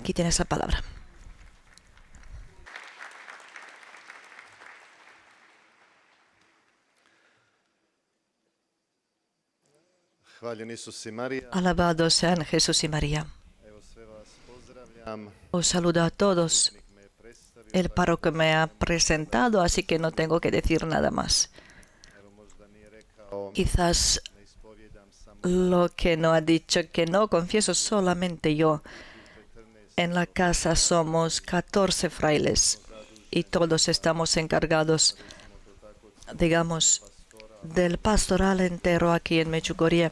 Aquí tienes la palabra. Alabados sean Jesús y María. Os saludo a todos. El párroco me ha presentado, así que no tengo que decir nada más. Quizás lo que no ha dicho que no confieso solamente yo. En la casa somos 14 frailes y todos estamos encargados, digamos, del pastoral entero aquí en Medjugorje,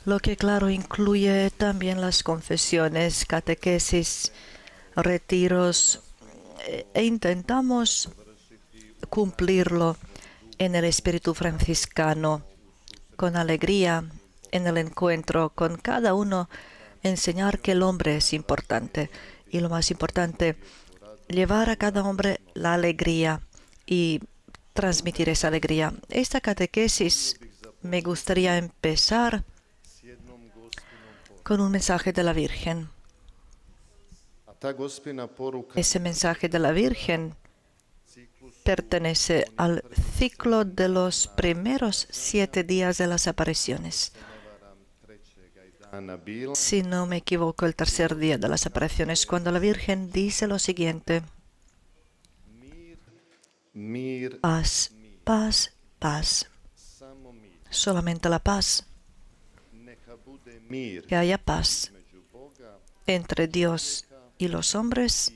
lo que claro incluye también las confesiones, catequesis, retiros, e intentamos cumplirlo en el espíritu franciscano, con alegría, en el encuentro con cada uno, enseñar que el hombre es importante y lo más importante, llevar a cada hombre la alegría y transmitir esa alegría. Esta catequesis me gustaría empezar con un mensaje de la Virgen. Ese mensaje de la Virgen pertenece al ciclo de los primeros 7 días de las apariciones. Si no me equivoco, el tercer día de las apariciones, cuando la Virgen dice lo siguiente: paz, paz, paz. Solamente la paz. Que haya paz entre Dios y los hombres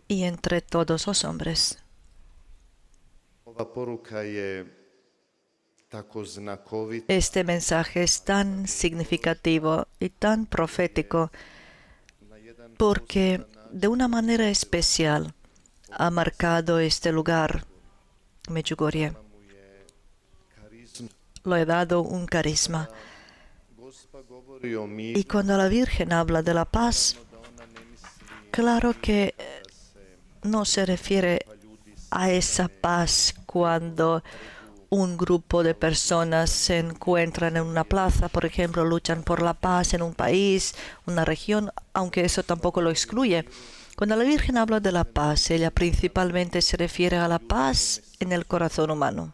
y entre todos los hombres. Este mensaje es tan significativo y tan profético porque de una manera especial ha marcado este lugar, Medjugorje. Lo he dado un carisma. Y cuando la Virgen habla de la paz, claro que no se refiere a esa paz cuando un grupo de personas se encuentran en una plaza, por ejemplo, luchan por la paz en un país, una región, aunque eso tampoco lo excluye. Cuando la Virgen habla de la paz, ella principalmente se refiere a la paz en el corazón humano.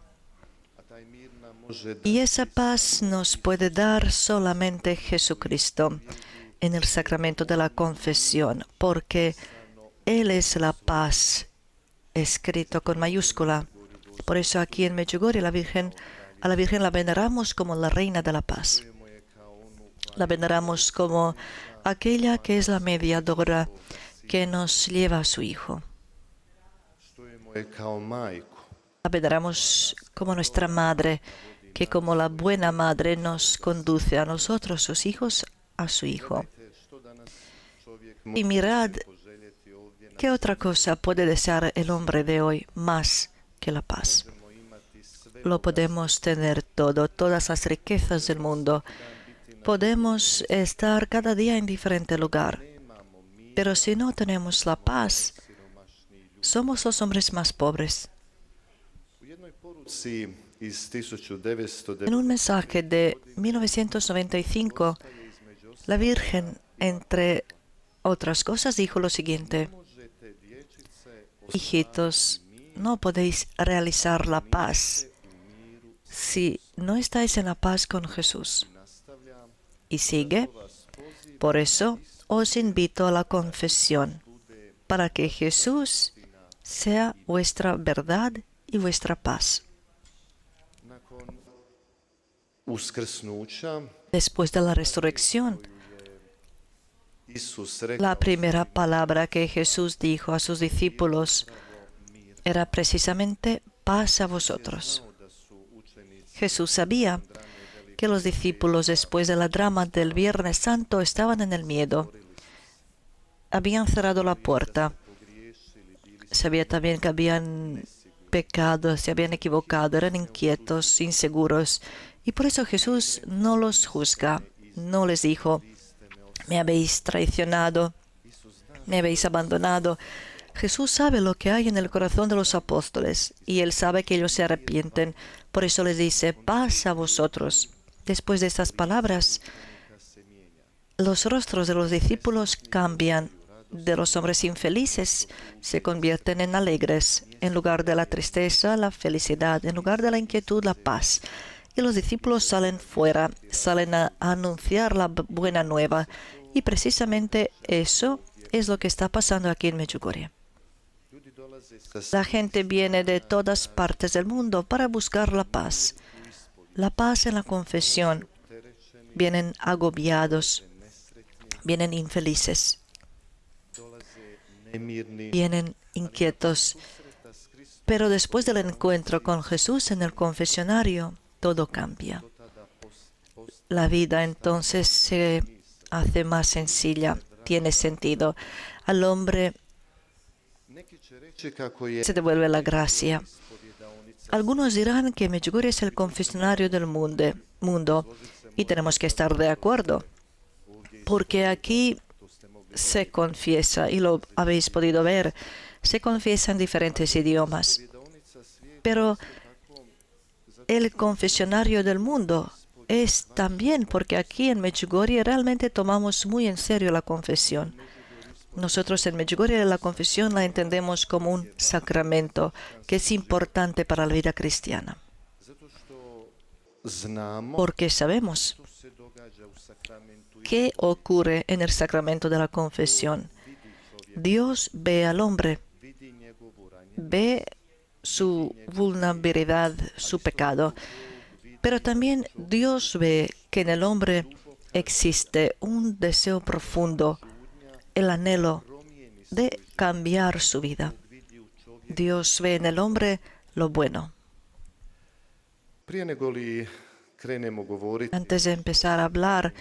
Y esa paz nos puede dar solamente Jesucristo en el sacramento de la confesión, porque Él es la paz, escrito con mayúscula. Por eso aquí en Medjugorje a la Virgen la veneramos como la Reina de la Paz. La veneramos como aquella que es la mediadora que nos lleva a su Hijo. La veneramos como nuestra Madre, que como la buena Madre nos conduce a nosotros, sus hijos, a su Hijo. Y mirad, ¿qué otra cosa puede desear el hombre de hoy más que la paz? Lo podemos tener todo, todas las riquezas del mundo. Podemos estar cada día en diferente lugar. Pero si no tenemos la paz, somos los hombres más pobres. En un mensaje de 1995, la Virgen, entre otras cosas, dijo lo siguiente: hijitos, no podéis realizar la paz si no estáis en la paz con Jesús. Y sigue: por eso os invito a la confesión, para que Jesús sea vuestra verdad y vuestra paz. Después de la resurrección, la primera palabra que Jesús dijo a sus discípulos era precisamente paz a vosotros. Jesús sabía que los discípulos, después de la drama del Viernes Santo, estaban en el miedo. Habían cerrado la puerta. Sabía también que habían pecado, se habían equivocado, eran inquietos, inseguros. Y por eso Jesús no los juzga, no les dijo: me habéis traicionado, me habéis abandonado. Jesús sabe lo que hay en el corazón de los apóstoles y Él sabe que ellos se arrepienten. Por eso les dice: paz a vosotros. Después de estas palabras, los rostros de los discípulos cambian de los hombres infelices se convierten en alegres. En lugar de la tristeza, la felicidad. En lugar de la inquietud, la paz. Y los discípulos salen fuera, salen a anunciar la buena nueva. Y precisamente eso es lo que está pasando aquí en Medjugorje. La gente viene de todas partes del mundo para buscar la paz. La paz en la confesión. Vienen agobiados, vienen infelices, vienen inquietos. Pero después del encuentro con Jesús en el confesionario, todo cambia. La vida entonces se hace más sencilla, tiene sentido. Al hombre se devuelve la gracia. Algunos dirán que Medjugorje es el confesionario del mundo, y tenemos que estar de acuerdo, porque aquí se confiesa, y lo habéis podido ver, se confiesa en diferentes idiomas. Pero el confesionario del mundo es también porque aquí en Medjugorje realmente tomamos muy en serio la confesión. Nosotros en Medjugorje la confesión la entendemos como un sacramento que es importante para la vida cristiana. Porque sabemos qué ocurre en el sacramento de la confesión. Dios ve al hombre, ve su vulnerabilidad, su pecado, pero también Dios ve que en el hombre existe un deseo profundo, el anhelo de cambiar su vida. Dios ve en el hombre lo bueno. Antes de empezar a hablar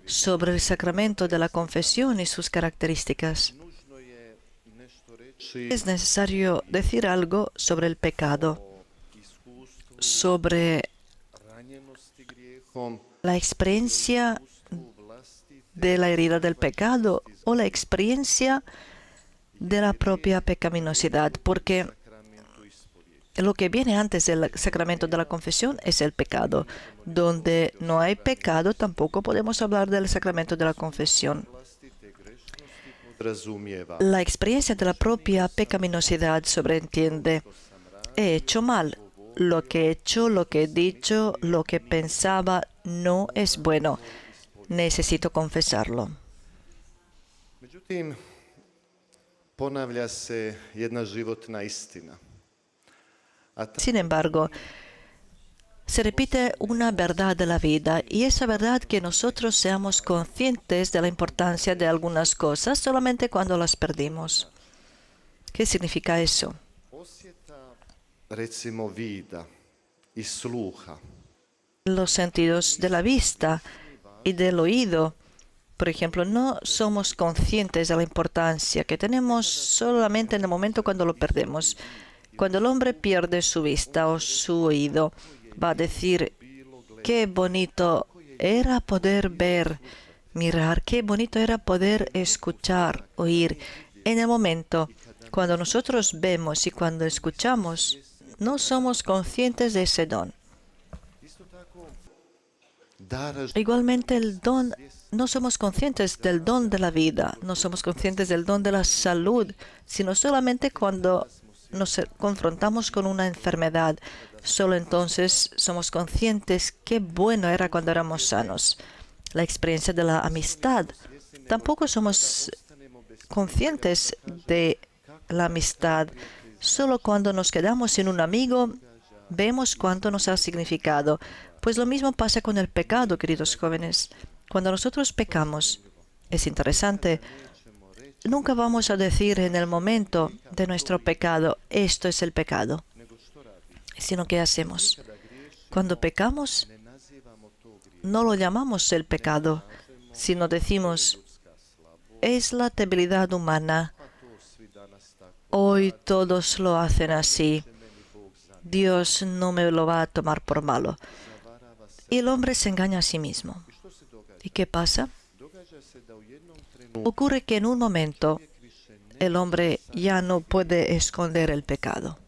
sobre el sacramento de la confesión y sus características, es necesario decir algo sobre el pecado, sobre la experiencia de la herida del pecado o la experiencia de la propia pecaminosidad, porque lo que viene antes del sacramento de la confesión es el pecado. Donde no hay pecado, tampoco podemos hablar del sacramento de la confesión. La experiencia de la propia pecaminosidad sobreentiende: he hecho mal, lo que he hecho, lo que he dicho, lo que pensaba no es bueno. Necesito confesarlo. Međutim, ponavlja se jedna životna istina. Sin embargo, se repite una verdad de la vida, y esa verdad que nosotros seamos conscientes de la importancia de algunas cosas solamente cuando las perdimos. ¿Qué significa eso? Recimo vida y sluha. Los sentidos de la vista y del oído, por ejemplo, no somos conscientes de la importancia que tenemos solamente en el momento cuando lo perdemos. Cuando el hombre pierde su vista o su oído, va a decir: qué bonito era poder ver, mirar, qué bonito era poder escuchar, oír. En el momento cuando nosotros vemos y cuando escuchamos, no somos conscientes de ese don. Igualmente el don, no somos conscientes del don de la vida, no somos conscientes del don de la salud, sino solamente cuando nos confrontamos con una enfermedad. Solo entonces somos conscientes qué bueno era cuando éramos sanos. La experiencia de la amistad. Tampoco somos conscientes de la amistad. Solo cuando nos quedamos sin un amigo, vemos cuánto nos ha significado. Pues lo mismo pasa con el pecado, queridos jóvenes. Cuando nosotros pecamos, es interesante, nunca vamos a decir en el momento de nuestro pecado: esto es el pecado. Sino ¿qué hacemos? Cuando pecamos, no lo llamamos el pecado, sino decimos: es la debilidad humana. Hoy todos lo hacen así. Dios no me lo va a tomar por malo. Y el hombre se engaña a sí mismo. ¿Y qué pasa? Ocurre que en un momento el hombre ya no puede esconder el pecado.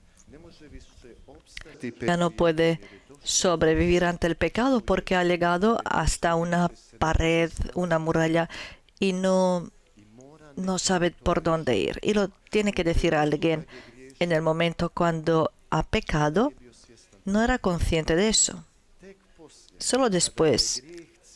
Ya no puede sobrevivir ante el pecado porque ha llegado hasta una pared, una muralla, y no no sabe por dónde ir y lo tiene que decir a alguien. En el momento cuando ha pecado, no era consciente de eso. Solo después,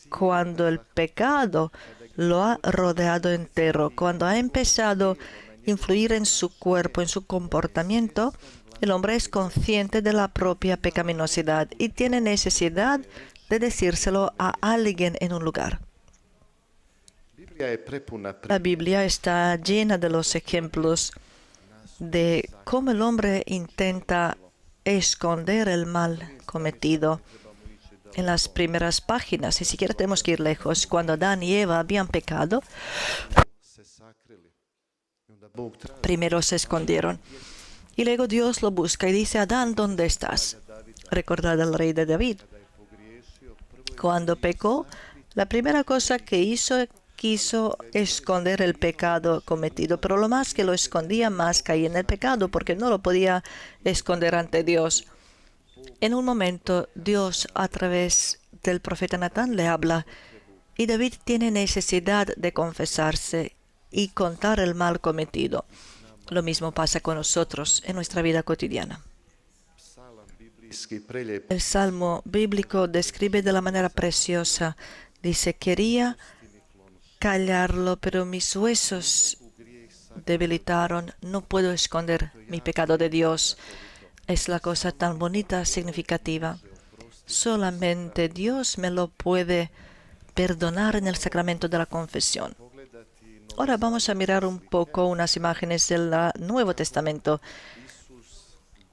cuando el pecado lo ha rodeado entero, cuando ha empezado a influir en su cuerpo, en su comportamiento, el hombre es consciente de la propia pecaminosidad y tiene necesidad de decírselo a alguien en un lugar. La Biblia está llena de los ejemplos de cómo el hombre intenta esconder el mal cometido. En las primeras páginas, ni siquiera tenemos que ir lejos, cuando Adán y Eva habían pecado, primero se escondieron. Y luego Dios lo busca y dice: Adán, ¿dónde estás? Recordad al rey de David. Cuando pecó, la primera cosa que hizo, quiso esconder el pecado cometido, pero lo más que lo escondía, más caía en el pecado, porque no lo podía esconder ante Dios. En un momento, Dios, a través del profeta Natán, le habla, y David tiene necesidad de confesarse y contar el mal cometido. Lo mismo pasa con nosotros en nuestra vida cotidiana. El Salmo bíblico describe de la manera preciosa. Dice: quería callarlo, pero mis huesos debilitaron. No puedo esconder mi pecado de Dios. Es la cosa tan bonita, significativa. Solamente Dios me lo puede perdonar en el sacramento de la confesión. Ahora vamos a mirar un poco unas imágenes del Nuevo Testamento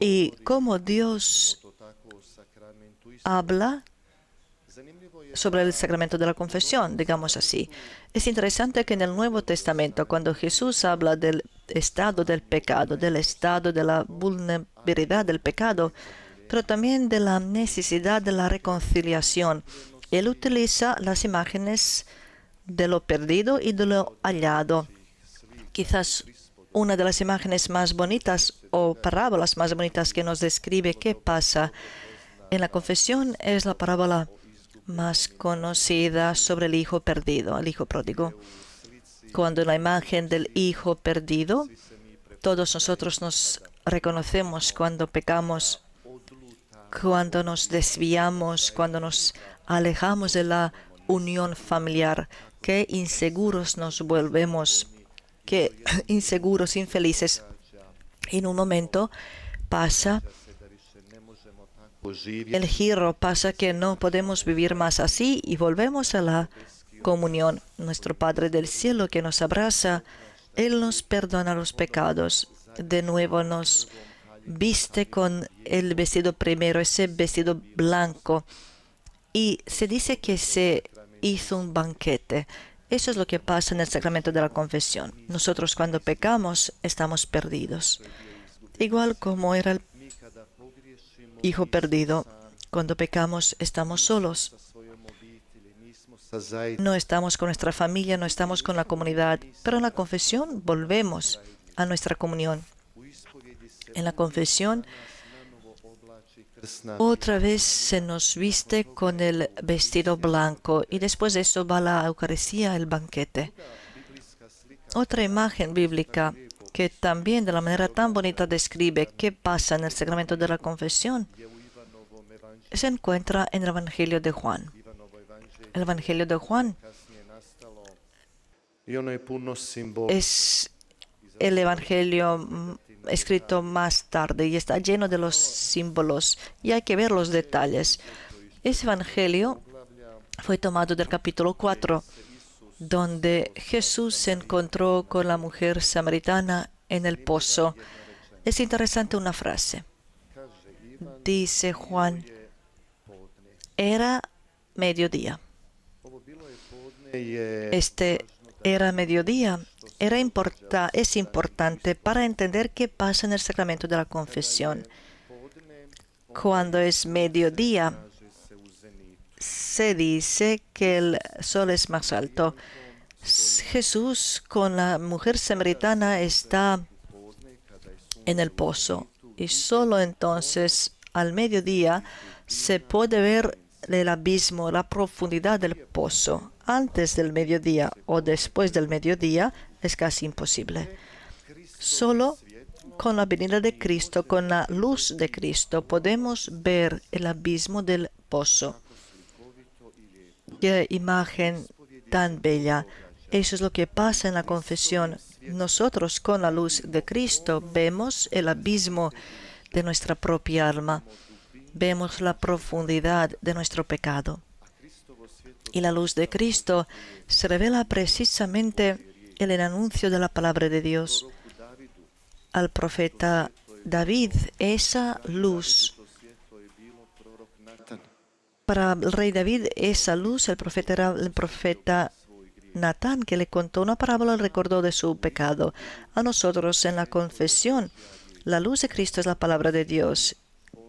y cómo Dios habla sobre el sacramento de la confesión, digamos así. Es interesante que en el Nuevo Testamento, cuando Jesús habla del estado del pecado, del estado de la vulnerabilidad del pecado, pero también de la necesidad de la reconciliación, Él utiliza las imágenes de lo perdido y de lo hallado. Quizás una de las imágenes más bonitas o parábolas más bonitas que nos describe qué pasa en la confesión es la parábola más conocida sobre el hijo perdido, el hijo pródigo. Cuando en la imagen del hijo perdido, todos nosotros nos reconocemos cuando pecamos, cuando nos desviamos, cuando nos alejamos de la unión familiar, qué inseguros nos volvemos, qué inseguros, infelices. En un momento pasa el giro, pasa que no podemos vivir más así y volvemos a la comunión. Nuestro Padre del Cielo que nos abraza, Él nos perdona los pecados. De nuevo nos viste con el vestido primero, ese vestido blanco. Y se dice que se hizo un banquete. Eso es lo que pasa en el sacramento de la confesión. Nosotros cuando pecamos estamos perdidos. Igual como era el hijo perdido, cuando pecamos estamos solos. No estamos con nuestra familia, no estamos con la comunidad, pero en la confesión volvemos a nuestra comunión. En la confesión otra vez se nos viste con el vestido blanco y después de eso va la Eucaristía, el banquete. Otra imagen bíblica que también de la manera tan bonita describe qué pasa en el sacramento de la confesión se encuentra en el Evangelio de Juan. El Evangelio de Juan es el Evangelio escrito más tarde y está lleno de los símbolos y hay que ver los detalles. Ese Evangelio fue tomado del capítulo 4, donde Jesús se encontró con la mujer samaritana en el pozo. Es interesante una frase. Dice Juan: era mediodía. Este era mediodía. Es importante para entender qué pasa en el sacramento de la confesión. Cuando es mediodía, se dice que el sol es más alto. Jesús con la mujer samaritana está en el pozo y solo entonces al mediodía se puede ver el abismo, la profundidad del pozo. antes del mediodía o después del mediodía es casi imposible. Solo con la venida de Cristo, con la luz de Cristo, podemos ver el abismo del pozo. Qué imagen tan bella. Eso es lo que pasa en la confesión. Nosotros con la luz de Cristo vemos el abismo de nuestra propia alma. Vemos la profundidad de nuestro pecado. Y la luz de Cristo se revela precisamente en el anuncio de la palabra de Dios. Al profeta David, esa luz. Para el rey David, esa luz, el profeta era el profeta Natán, que le contó una parábola, le recordó de su pecado. A nosotros en la confesión, la luz de Cristo es la palabra de Dios,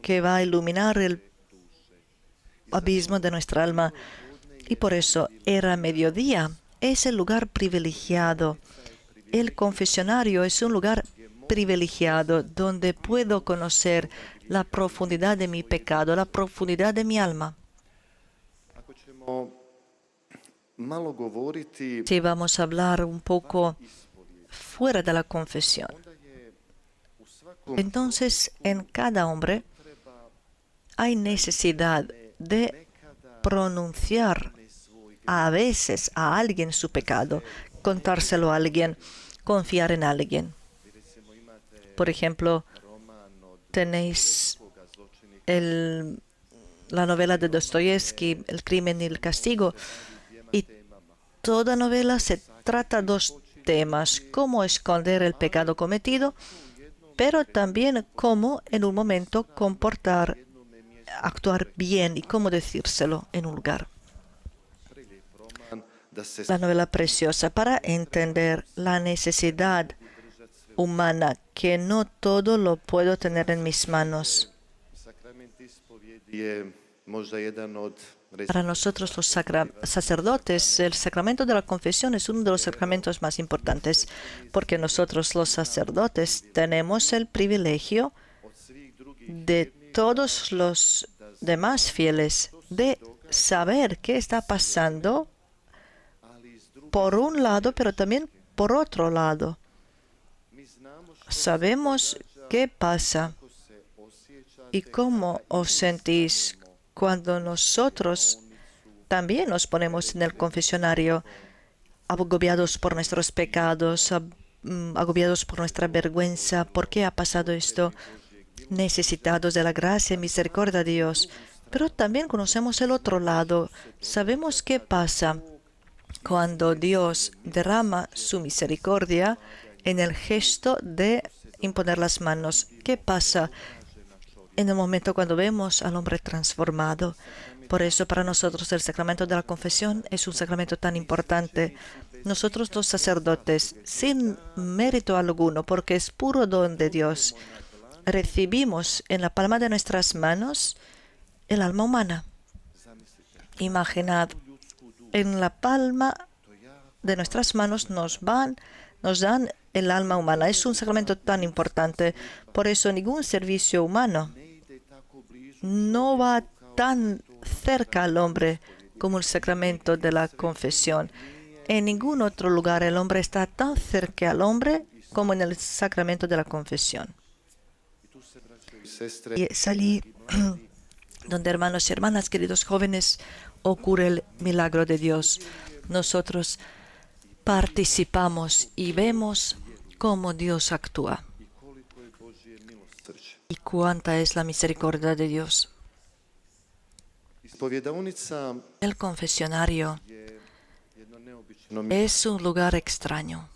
que va a iluminar el abismo de nuestra alma. Y por eso era mediodía. Es el lugar privilegiado. El confesionario es un lugar privilegiado donde puedo conocer la profundidad de mi pecado, la profundidad de mi alma. Si vamos a hablar un poco fuera de la confesión, entonces en cada hombre hay necesidad de pronunciar a veces a alguien su pecado, contárselo a alguien, confiar en alguien. Por ejemplo, tenéis la novela de Dostoyevsky, El crimen y el castigo, y toda novela se trata dos temas: cómo esconder el pecado cometido, pero también cómo en un momento actuar bien y cómo decírselo en un lugar. La novela preciosa para entender la necesidad humana, que no todo lo puedo tener en mis manos. Para nosotros los sacerdotes, el sacramento de la confesión es uno de los sacramentos más importantes, porque nosotros los sacerdotes tenemos el privilegio de todos los demás fieles de saber qué está pasando por un lado, pero también por otro lado. Sabemos qué pasa y cómo os sentís cuando nosotros también nos ponemos en el confesionario, agobiados por nuestros pecados, agobiados por nuestra vergüenza. ¿Por qué ha pasado esto? Necesitados de la gracia y misericordia de Dios. Pero también conocemos el otro lado. Sabemos qué pasa cuando Dios derrama su misericordia en el gesto de imponer las manos. ¿Qué pasa en el momento cuando vemos al hombre transformado? Por eso para nosotros el sacramento de la confesión es un sacramento tan importante. Nosotros los sacerdotes, sin mérito alguno, porque es puro don de Dios, recibimos en la palma de nuestras manos el alma humana. Imaginad, en la palma de nuestras manos nos dan el alma humana. Es un sacramento tan importante. Por eso ningún servicio humano no va tan cerca al hombre como el sacramento de la confesión. En ningún otro lugar el hombre está tan cerca al hombre como en el sacramento de la confesión. Y es allí donde, hermanos y hermanas, queridos jóvenes, ocurre el milagro de Dios. Nosotros participamos y vemos cómo Dios actúa y cuánta es la misericordia de Dios. El confesionario es un lugar extraño.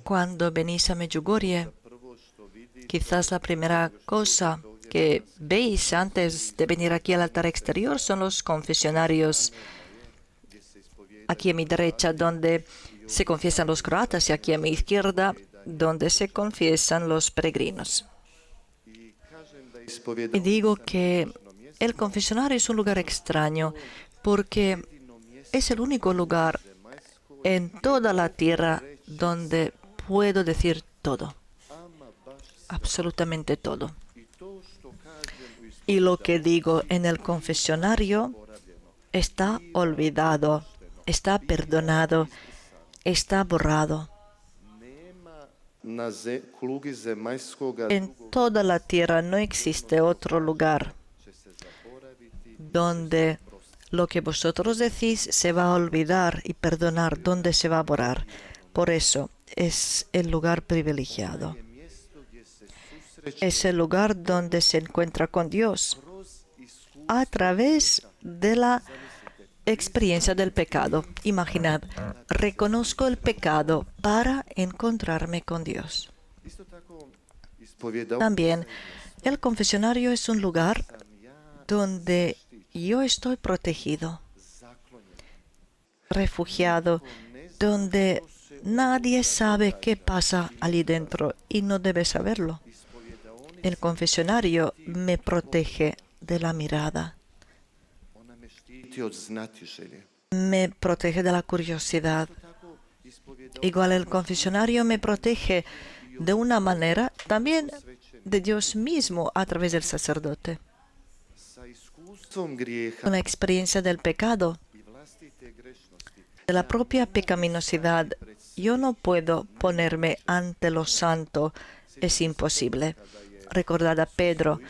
Cuando venís a Medjugorje, quizás la primera cosa que veis antes de venir aquí al altar exterior son los confesionarios. Aquí a mi derecha, donde se confiesan los croatas, y aquí a mi izquierda, donde se confiesan los peregrinos. Y digo que el confesionario es un lugar extraño porque es el único lugar en toda la tierra donde puedo decir todo, absolutamente todo. Y lo que digo en el confesionario está olvidado, está perdonado, está borrado. Kugli zemaljskoga En toda la tierra no existe otro lugar donde lo que vosotros decís se va a olvidar y perdonar, donde se va a borrar. Por eso es el lugar privilegiado. Es el lugar donde se encuentra con Dios a través de la experiencia del pecado. Imaginad, reconozco el pecado para encontrarme con Dios. También, el confesionario es un lugar donde yo estoy protegido, refugiado, donde nadie sabe qué pasa allí dentro y no debe saberlo. El confesionario me protege de la mirada, me protege de la curiosidad. Igual el confesionario me protege de una manera también de Dios mismo a través del sacerdote. Con la experiencia del pecado, de la propia pecaminosidad, yo no puedo ponerme ante lo santo, es imposible. Recordad a Pedro,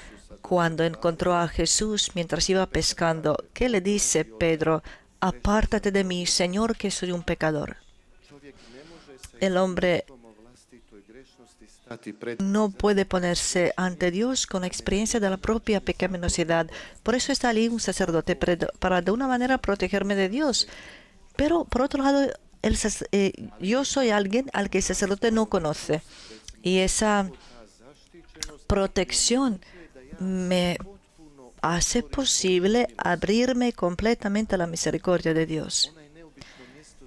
cuando encontró a Jesús mientras iba pescando, ¿qué le dice Pedro? Apártate de mí, Señor, que soy un pecador. El hombre no puede ponerse ante Dios con la experiencia de la propia pecaminosidad. Por eso está allí un sacerdote, para de una manera protegerme de Dios. Pero por otro lado, yo soy alguien al que el sacerdote no conoce. Y esa protección me hace posible abrirme completamente a la misericordia de Dios.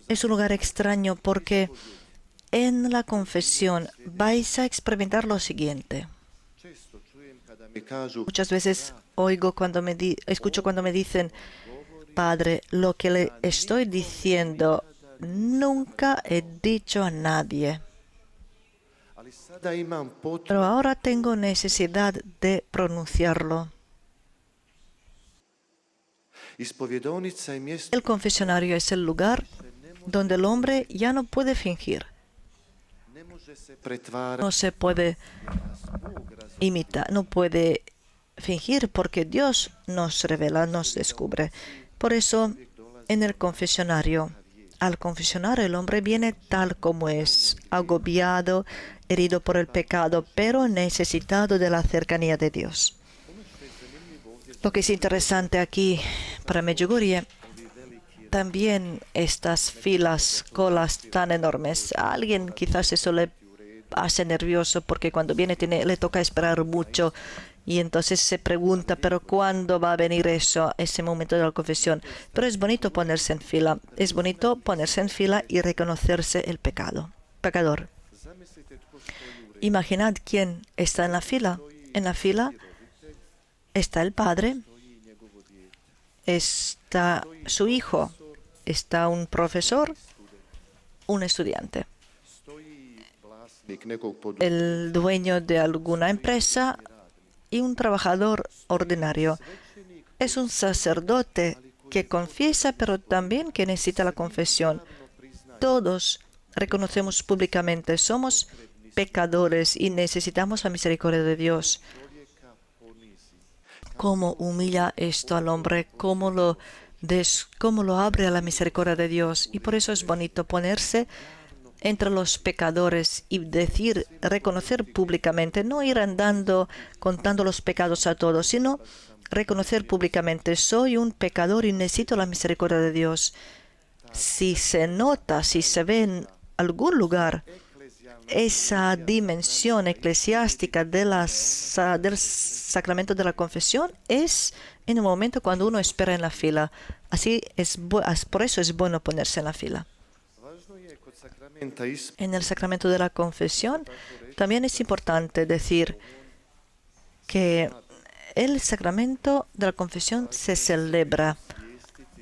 Es un lugar extraño porque en la confesión vais a experimentar lo siguiente. Muchas veces escucho cuando me dicen, Padre, lo que le estoy diciendo nunca he dicho a nadie. Pero ahora tengo necesidad de pronunciarlo. El confesionario es el lugar donde el hombre ya no puede fingir. No se puede imitar, no puede fingir porque Dios nos revela, nos descubre. Por eso, en el confesionario, al confesionario el hombre viene tal como es, agobiado, herido por el pecado, pero necesitado de la cercanía de Dios. Lo que es interesante aquí para Medjugorje, también estas colas tan enormes. A alguien quizás eso le hace nervioso porque cuando viene le toca esperar mucho y entonces se pregunta, pero ¿cuándo va a venir ese momento de la confesión? Pero es bonito ponerse en fila, es bonito ponerse en fila y reconocerse el pecador. Imaginad quién está en la fila. En la fila está el padre, está su hijo, está un profesor, un estudiante, el dueño de alguna empresa y un trabajador ordinario. Es un sacerdote que confiesa, pero también que necesita la confesión. Todos reconocemos públicamente, somos pecadores y necesitamos la misericordia de Dios. ¿Cómo humilla esto al hombre? ¿Cómo lo abre a la misericordia de Dios? Y por eso es bonito ponerse entre los pecadores y reconocer públicamente, no ir andando contando los pecados a todos, sino reconocer públicamente, soy un pecador y necesito la misericordia de Dios. Si se nota, si se ve en algún lugar esa dimensión eclesiástica del sacramento de la confesión, es en el momento cuando uno espera en la fila. Por eso es bueno ponerse en la fila. En el sacramento de la confesión también es importante decir que el sacramento de la confesión se celebra.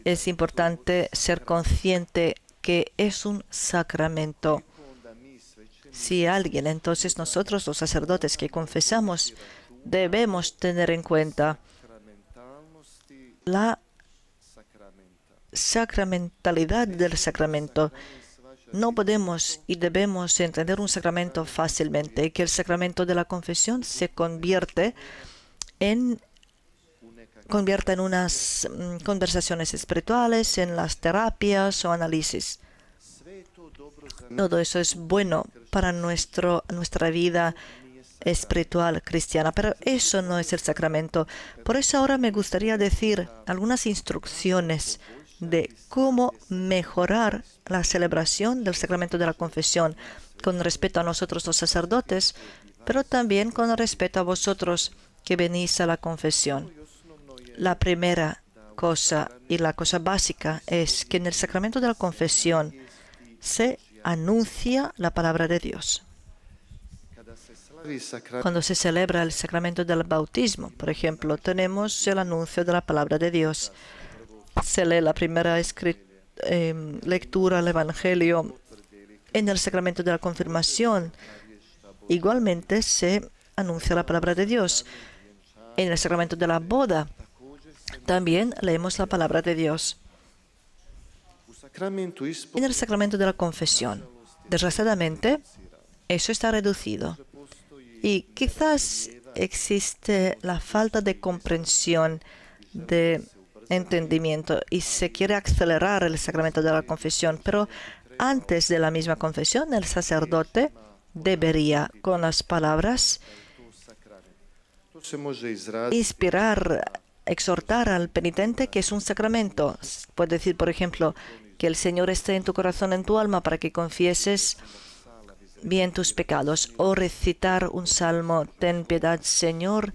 Es importante ser consciente que es un sacramento. Si alguien, entonces nosotros los sacerdotes que confesamos, debemos tener en cuenta sakramentalnosti la sakramenta. sacramentalidad del sacramento. No podemos y debemos entender un sacramento fácilmente, que el sacramento de la confesión se convierte en unas conversaciones espirituales, en las terapias o análisis. Sve je to dobro za nas, Todo eso es bueno para nuestra vida espiritual cristiana, pero eso no es el sacramento. Por eso ahora me gustaría decir algunas instrucciones de cómo mejorar la celebración del sacramento de la confesión con respeto a nosotros los sacerdotes, pero también con respeto a vosotros que venís a la confesión. La primera cosa y la cosa básica es que en el sacramento de la confesión se anuncia la palabra de Dios. kada se slavi sakrament, Cuando se celebra el sacramento del bautismo, por ejemplo, tenemos el anuncio de la palabra de Dios. Se lee la primera lectura al Evangelio. En el sacramento de la confirmación, igualmente se anuncia la palabra de Dios. En el sacramento de la boda, también leemos la palabra de Dios. u sakramentu En el sacramento de la confesión, desgraciadamente, eso está reducido. Y quizás existe la falta de comprensión, de entendimiento, y se quiere acelerar el sacramento de la confesión. Pero antes de la misma confesión, el sacerdote debería, con las palabras, to se može izraziti inspirar, exhortar al penitente que es un sacramento. Puede decir, por ejemplo, que el Señor esté en tu corazón, en tu alma, para que confieses bien tus pecados, o recitar un salmo, ten piedad, Señor,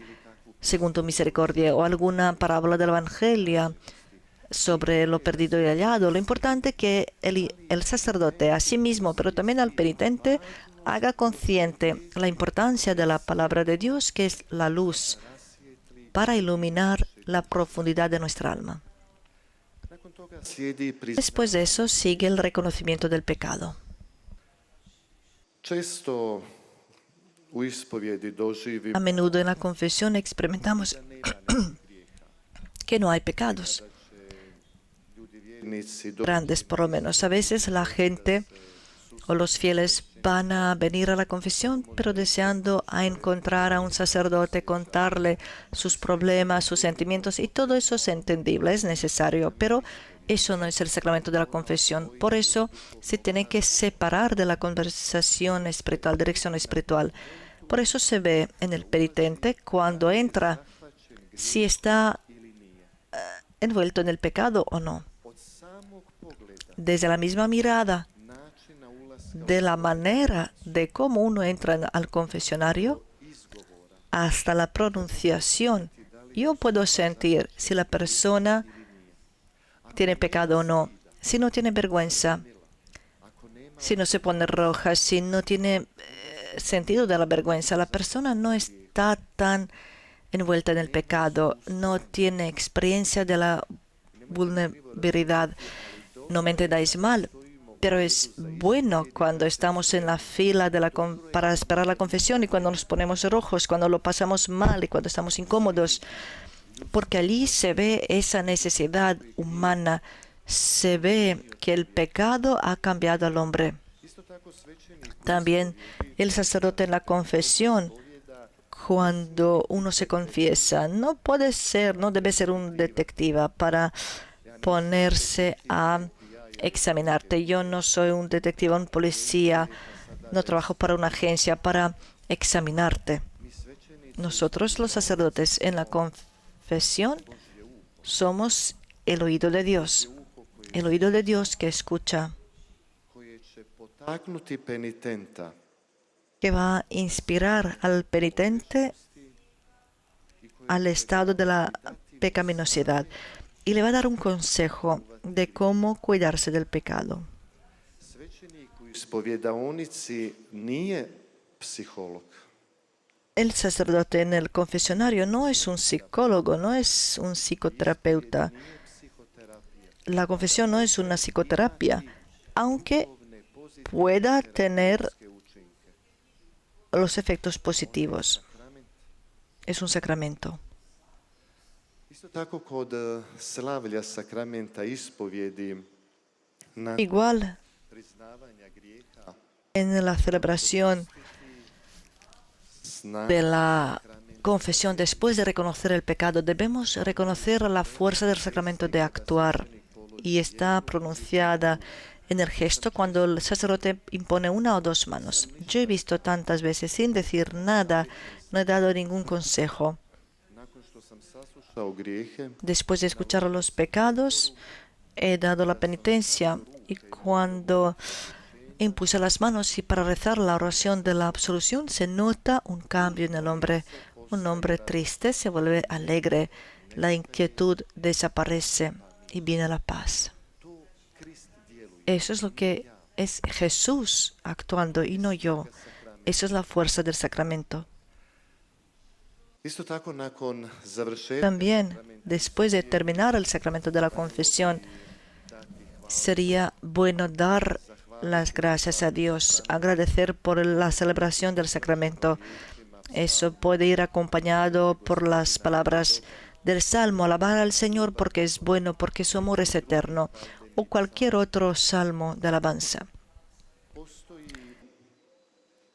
según tu misericordia, o alguna parábola del Evangelio sobre lo perdido y hallado. Lo importante es que el sacerdote a sí mismo, pero también al penitente, haga consciente la importancia de la palabra de Dios, que es la luz para iluminar la profundidad de nuestra alma. nakon toga slijedi Después de eso sigue el reconocimiento del pecado. često u ispovjedi doživimo A menudo en la confesión experimentamos que no hay pecados ljudi vjernici grandes, por lo menos. A veces la gente o los fieles van a venir a la confesión, pero deseando a encontrar a un sacerdote, contarle sus problemas, sus sentimientos, y todo eso es entendible, es necesario, pero eso no es el sacramento de la confesión. Por eso se tiene que separar de la conversación espiritual, dirección espiritual. Por eso se ve en el penitente cuando entra si está envuelto en el pecado o no. od samog pogleda Desde la misma mirada, načina ulaska de la manera de cómo uno entra al confesionario izgovora hasta la pronunciación, yo puedo sentir si la persona tiene pecado o no, si no tiene vergüenza, ako nema si no se pone roja, si no tiene sentido de la vergüenza. La persona no está tan envuelta en el pecado, no tiene experiencia de la vulnerabilidad. No me entendáis mal, pero es bueno cuando estamos en la fila para esperar la confesión, y cuando nos ponemos rojos, cuando lo pasamos mal y cuando estamos incómodos, porque allí se ve esa necesidad humana, se ve que el pecado ha cambiado al hombre. isto tako svećenik También el sacerdote en la confesión, cuando uno se confiesa, no puede ser, no debe ser un detective para ponerse a examinarte. Yo no soy un detective, un policía, no trabajo para una agencia para examinarte. mi svećenici Nosotros los sacerdotes en la confesión somos el oído de Dios, el oído de Dios que escucha, koje će potaknuti penitenta que va a inspirar al penitente al estado de la pecaminosidad y le va a dar un consejo de cómo cuidarse del pecado. svećenik u ispovjedaonici nije psiholog. El sacerdote en el confesionario no es un psicólogo, no es un psicoterapeuta. Nije psihoterapija. La confesión no es una psicoterapia, aunque pueda tener učinke. los efectos positivos. es un sacramento. Isto tako kod slavlja sakramenta ispovjedi nakon Igual priznavanja grijeha en la celebración de la confesión, después de reconocer el pecado, debemos reconocer la fuerza del sacramento de actuar. Y está pronunciada en el gesto cuando el sacerdote impone una o dos manos. Yo he visto tantas veces sin decir nada, no he dado ningún consejo. nakon što sam saslušao grijehe, Después de escuchar los pecados, he dado la penitencia. Y cuando impuse las manos y para rezar la oración de la absolución, se nota un cambio en el hombre. Un hombre triste se vuelve alegre, la inquietud desaparece y viene la paz. to Krist djeluje. Eso es lo que es Jesús actuando y no yo. Eso es la fuerza del sacramento. Isto tako nakon završetka También, después de terminar el sacramento de la confesión, sería bueno dar las gracias a Dios, agradecer por la celebración del sacramento. Eso puede ir acompañado por las palabras del Salmo, alabar al Señor porque es bueno, porque su amor es eterno, o cualquier otro salmo de alabanza. postoji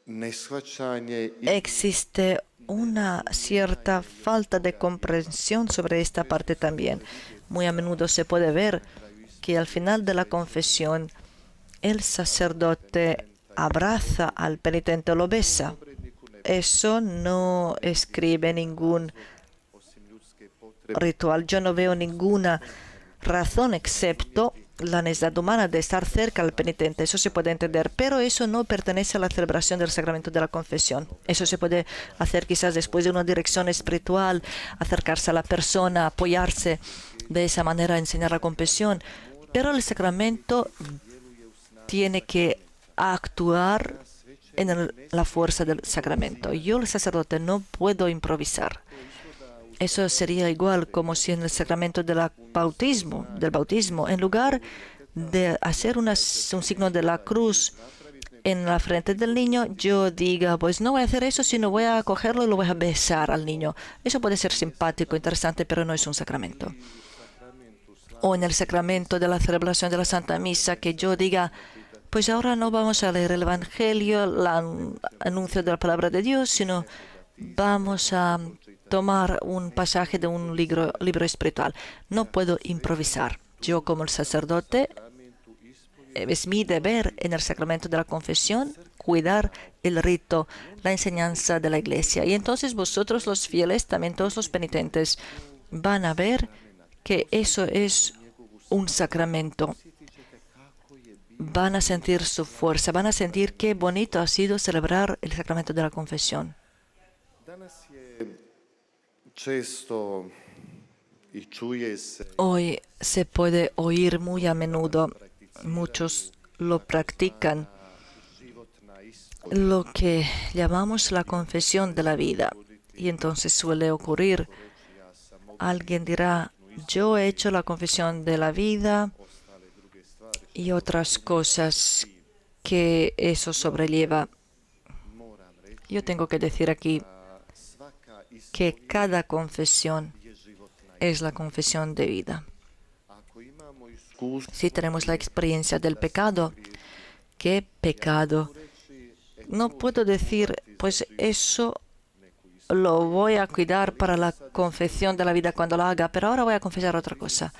neshvaćanje i Existe una cierta falta de comprensión sobre esta parte también. Muy a menudo se puede ver que al final de la confesión el sacerdote abraza al penitente, lo besa. Eso no escribe ningún osim ljudske potrebe ritual. Yo no veo ninguna razón excepto la necesidad humana de estar cerca al penitente. Eso se puede entender, pero eso no pertenece a la celebración del sacramento de la confesión. Eso se puede hacer quizás después de una dirección espiritual, acercarse a la persona, apoyarse de esa manera, enseñar la confesión. Pero el sacramento tiene que actuar en la fuerza del sacramento. Yo, el sacerdote, no puedo improvisar. Eso sería igual como si en el sacramento del bautismo, en lugar de hacer un signo de la cruz en la frente del niño, yo diga, pues no voy a hacer eso, sino voy a cogerlo y lo voy a besar al niño. Eso puede ser simpático, interesante, pero no es un sacramento. O en el sacramento de la celebración de la Santa Misa, que yo diga, pues ahora no vamos a leer el Evangelio, el anuncio de la palabra de Dios, sino vamos a tomar un pasaje de un libro espiritual. No puedo improvisar. Yo, como el sacerdote, es mi deber en el sacramento de la confesión cuidar el rito, la enseñanza de la Iglesia. Y entonces vosotros, los fieles, también todos los penitentes, van a ver que eso es un sacramento. Van a sentir su fuerza, van a sentir qué bonito ha sido celebrar el sacramento de la confesión. danas je često i čuje se Hoy se puede oír muy a menudo, muchos lo practican, životna lo que llamamos la confesión de la vida. Y entonces suele ocurrir, alguien dirá, yo he hecho la confesión de la vida y otras cosas que eso sobrelleva. moram reći Yo tengo que decir aquí svaka que cada confesión je životna. es la confesión de vida. Ako imamo iskustvo Si tenemos la experiencia del pecado, ¿qué pecado? No puedo decir, pues eso lo voy a cuidar para la confesión de la vida cuando lo haga, pero ahora voy a confesar otra cosa.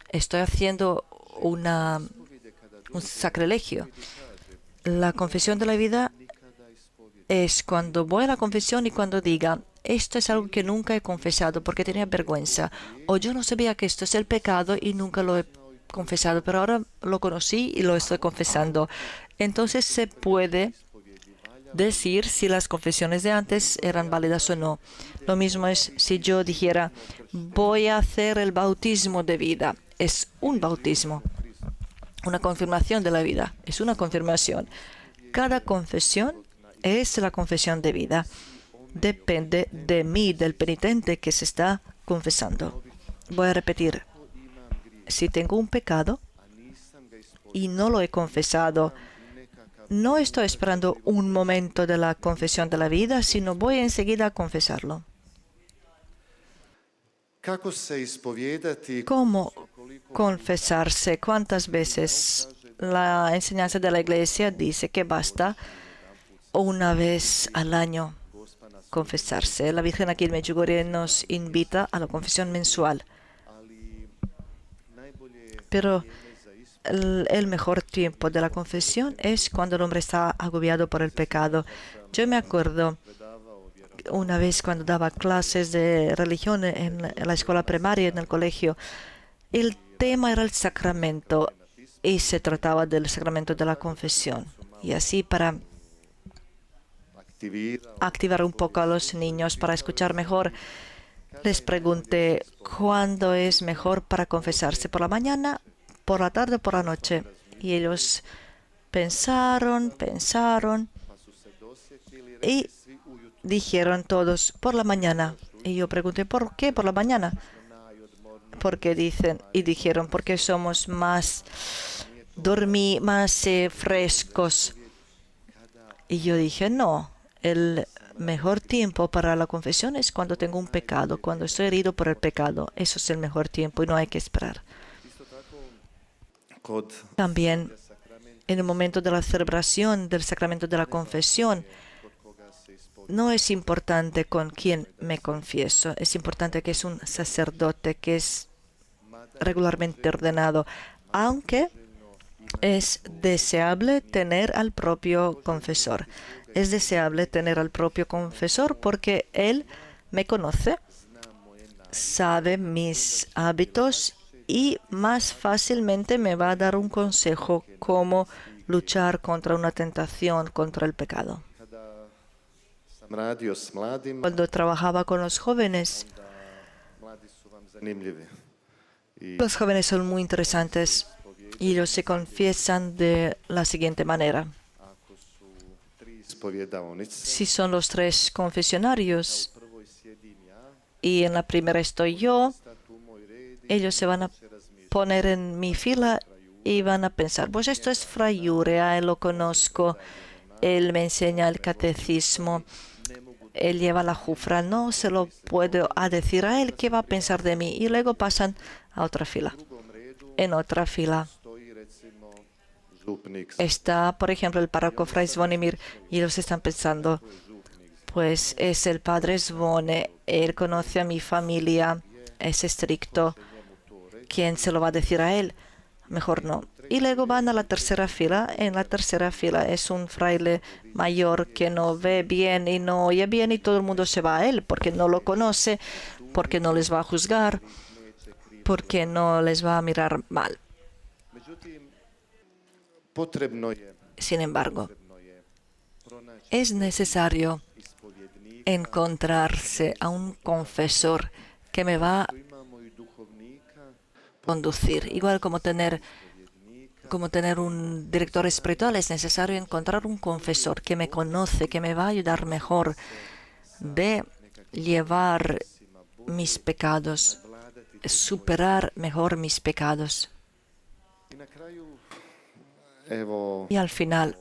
Estoy haciendo un sacrilegio. La confesión de la vida es cuando voy a la confesión y cuando diga, esto es algo que nunca he confesado porque tenía vergüenza, o yo no sabía que esto es el pecado y nunca lo he confesado, pero ahora lo conocí y lo estoy confesando. Entonces se puede decir si las confesiones de antes eran válidas o no. Lo mismo es si yo dijera, voy a hacer el bautismo de vida. Es un bautismo, una confirmación de la vida, es una confirmación. Cada confesión es la confesión de vida. Depende de mí, del penitente que se está confesando. Voy a repetir, si tengo un pecado y no lo he confesado, no estoy esperando un momento de la confesión de la vida, sino voy enseguida a confesarlo. Kako se ispovijedati? ¿Cómo confesarse? ¿Cuántas veces? La enseñanza de la Iglesia dice que basta una vez al año confesarse. La Virgen aquí en Medjugorje nos invita a la confesión mensual. Ali najbolje Pero vrijeme za ispovijed el mejor tiempo de la confesión es cuando el hombre está agobiado por el pecado. Yo me acuerdo predavao vjerovanje una vez cuando daba clases de religión en la escuela primaria, en el colegio, el tema era el sacramento y se trataba del sacramento de la confesión. Y así para aktivirao activar un poco a los niños para escuchar mejor, les pregunté cuándo es mejor para confesarse, por la mañana, por la tarde o por la noche. Y ellos pensaron pa su se dosjetili y rekli svi ujutro dijeron todos por la mañana. Y yo pregunté, ¿por qué por la mañana? najodmorniji. Porque dicen, y dijeron, porque somos más frescos. Y yo dije, no, el mejor tiempo para la confesión es cuando tengo un pecado, cuando estoy herido por el pecado. Eso es el mejor tiempo y no hay que esperar. Isto tako kod También sakramenta en el momento de la celebración del sacramento de la confesión, kod koga se ispovijed no es importante con quién me confieso, es importante que es un sacerdote que es regularmente ordenado, aunque es deseable tener al propio confesor. Es deseable tener al propio confesor porque él me conoce, sabe mis hábitos y más fácilmente me va a dar un consejo cómo luchar contra una tentación, contra el pecado. kada sam radio s mladima Cuando trabajaba con los jóvenes, da mladi su vam zanimljivi i los jóvenes son muy interesantes y ellos se confiesan de la siguiente manera. ako su tri ispovjedaonice Si son los tres confesionarios u prvoj sjedim ja y en la primera estoy yo, sta tu moj red i ellos se van a će razmišljati poner en mi fila y van a pensar, pues esto es Fray Jure, a él lo conozco, él me enseña el catecismo, él lleva la jufra, no se lo puedo decir a él qué va a pensar de mí. Y luego pasan a otra fila. u drugom redu En otra fila stoji recimo župnik está, por ejemplo, el párroco Fray Zvonimir y ellos están pensando, pues es el padre Zvone, él conoce a mi familia, es estricto, ¿quién se lo va a decir a él? Mejor no. Y luego van a la tercera fila. En la tercera fila es un fraile mayor que no ve bien y no oye bien y todo el mundo se va a él porque no lo conoce, porque no les va a juzgar, porque no les va a mirar mal. Međutim, potrebno je Sin embargo, pronaći es necesario ispovjednika. encontrarse a un confesor que me va a Imamo i duhovnika, conducir. Igual como tener un director espiritual, es necesario encontrar un confesor que me conoce, que me va a ayudar mejor de llevar mis pecados, superar mejor mis pecados. i na kraju, evo, Y al final,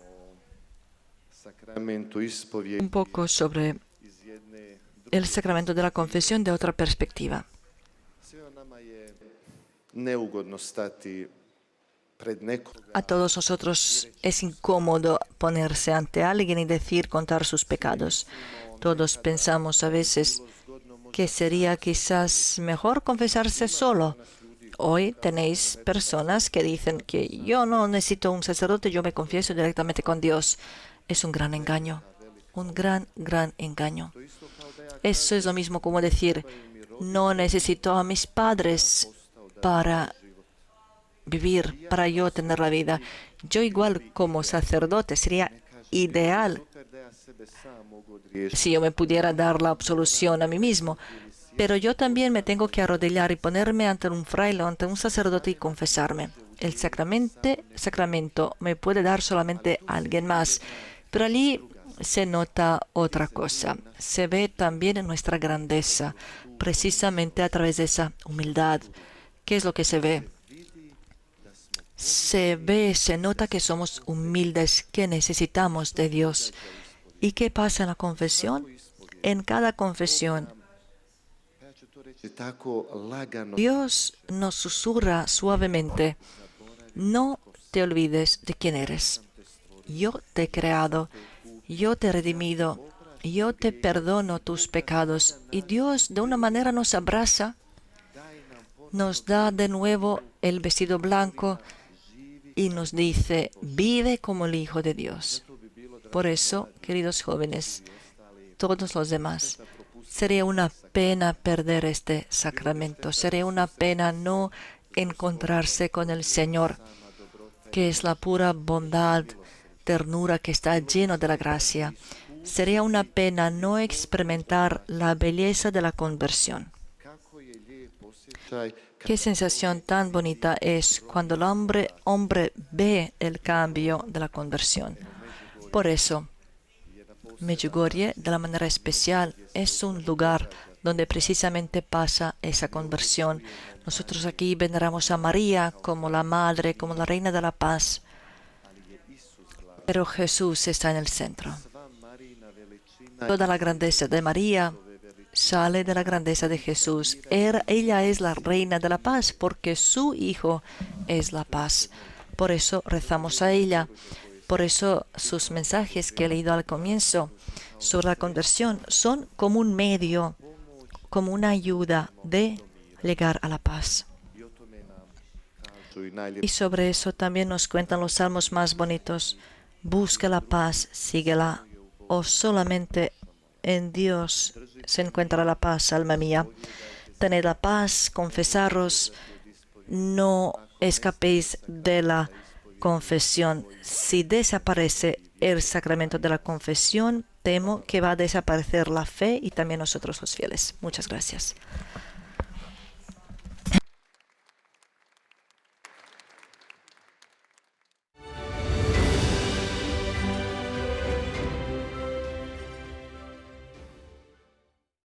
sakramentu ispovjedi un poco sobre iz jedne el sacramento de la confesión de otra perspectiva. Svima nama je neugodno stati pred nekoga A todos nosotros es incómodo ponerse ante alguien y decir, contar sus pecados. Todos pensamos a veces que sería quizás mejor confesarse solo. Hoy tenéis personas que dicen que yo no necesito un sacerdote, yo me confieso directamente con Dios. Es un gran engaño, un gran engaño. Eso es lo mismo como decir, no necesito a mis padres para vivir, para yo tener la vida. Yo igual como sacerdote sería ideal super da ja sebe sam mogu odriješiti. si yo me pudiera dar la absolución a mí mismo. Pero yo también me tengo que arrodillar y ponerme ante un fraile o ante un sacerdote y confesarme. El sacramento me puede dar solamente alguien más. Pero allí se nota otra cosa. Se ve también en nuestra grandeza, precisamente a través de esa humildad. ¿Qué es lo que se ve? Se ve, se nota que somos humildes, que necesitamos de Dios. ¿Y qué pasa en la confesión? En cada confesión Ja ću to reći tako lagano Dios nos susurra suavemente: no te olvides de quién eres. Yo te he creado, yo te he redimido, yo te perdono tus pecados. Y Dios de una manera nos abraza, nos da de nuevo el vestido blanco y nos dice: vive como el Hijo de Dios. Por eso, queridos jóvenes, todos los demás, sería una pena perder este sacramento, sería una pena no encontrarse con el Señor, que es la pura bondad, ternura, que está lleno de la gracia. Sería una pena no experimentar la belleza de la conversión. kako je lijep osjećaj Qué sensación tan bonita es cuando el hombre ve el cambio de la conversión. Por eso, Medjugorje, de la manera especial, es un lugar donde precisamente pasa esa conversión. Nosotros aquí veneramos a María como la Madre, como la Reina de la Paz, pero Jesús está en el centro. sva Marijina veličina Toda la grandeza de María sale de la grandeza de Jesús. Ella es la Reina de la Paz porque su Hijo es la paz. Por eso rezamos a ella. Por eso sus mensajes que he leído al comienzo sobre la conversión son como un medio, como una ayuda de llegar a la paz. i o tome nam kažu i Y najljepši sobre eso también nos cuentan los salmos más bonitos. Busca la paz, síguela, o solamente en Dios se encuentra la paz, alma mía. Tened la paz, confesaros, no escapéis de la confesión. Si desaparece el sacramento de la confesión, temo que va a desaparecer la fe y también nosotros los fieles. Muchas gracias.